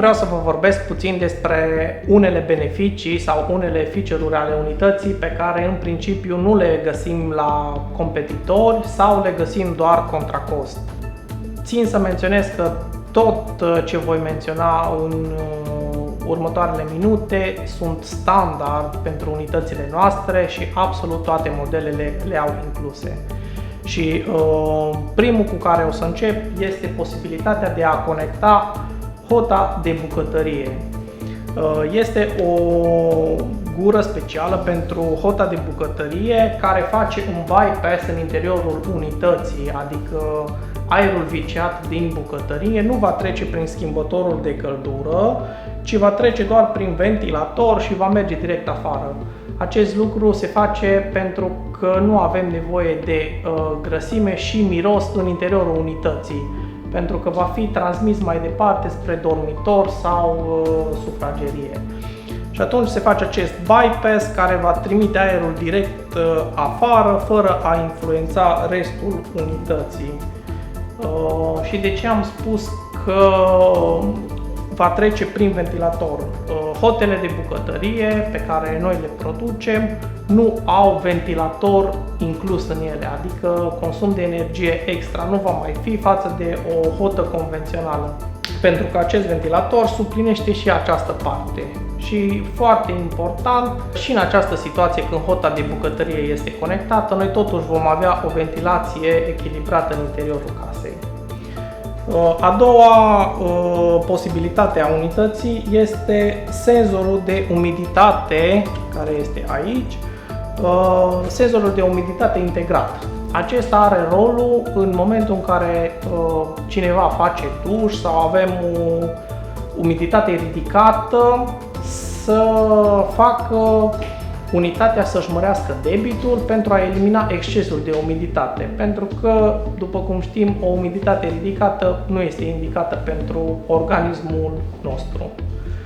vreau să vă vorbesc puțin despre unele beneficii sau unele feature-uri ale unității pe care în principiu nu le găsim la competitori sau le găsim doar contra cost. Țin să menționez că tot ce voi menționa în următoarele minute sunt standard pentru unitățile noastre și absolut toate modelele le au incluse. Și primul cu care o să încep este posibilitatea de a conecta hota de bucătărie. Este o gură specială pentru hota de bucătărie care face un bypass în interiorul unității, adică aerul viciat din bucătărie nu va trece prin schimbătorul de căldură, ci va trece doar prin ventilator și va merge direct afară. Acest lucru se face pentru că nu avem nevoie de grăsime și miros în interiorul unității, pentru că va fi transmis mai departe spre dormitor sau sufragerie. Și atunci se face acest bypass care va trimite aerul direct afară, fără a influența restul unității. Și de ce am spus că va trece prin ventilator? Hotele de bucătărie pe care noi le producem nu au ventilator inclus în ele, adică consum de energie extra nu va mai fi față de o hotă convențională, pentru că acest ventilator suplinește și această parte. Și foarte important, și în această situație când hota de bucătărie este conectată, noi totuși vom avea o ventilație echilibrată în interiorul casei. A doua posibilitate a unității este senzorul de umiditate, care este aici, senzorul de umiditate integrat. Acesta are rolul în momentul în care cineva face duș sau avem o umiditate ridicată să facă unitatea să-și mărească debitul pentru a elimina excesul de umiditate, pentru că, după cum știm, o umiditate ridicată nu este indicată pentru organismul nostru.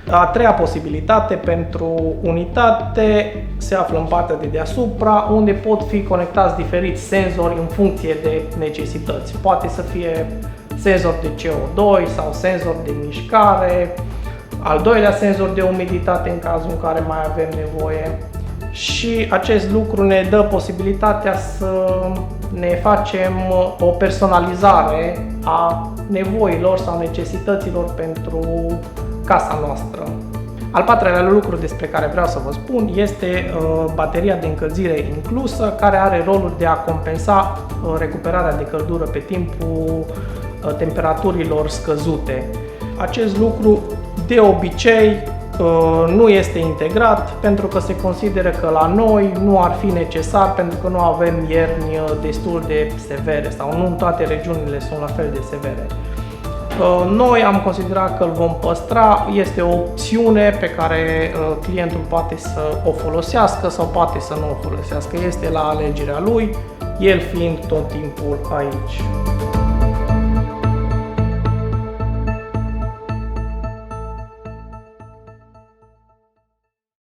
A treia posibilitate pentru unitate se află în partea de deasupra, unde pot fi conectați diferiți senzori în funcție de necesități. Poate să fie senzor de CO2 sau senzor de mișcare, al doilea senzor de umiditate în cazul în care mai avem nevoie. Și acest lucru ne dă posibilitatea să ne facem o personalizare a nevoilor sau necesităților pentru casa noastră. Al patrulea lucru despre care vreau să vă spun este bateria de încălzire inclusă, care are rolul de a compensa recuperarea de căldură pe timpul temperaturilor scăzute. Acest lucru de obicei nu este integrat pentru că se consideră că la noi nu ar fi necesar pentru că nu avem ierni destul de severe sau nu în toate regiunile sunt la fel de severe. Noi am considerat că îl vom păstra, este o opțiune pe care clientul poate să o folosească sau poate să nu o folosească, este la alegerea lui, el fiind tot timpul aici.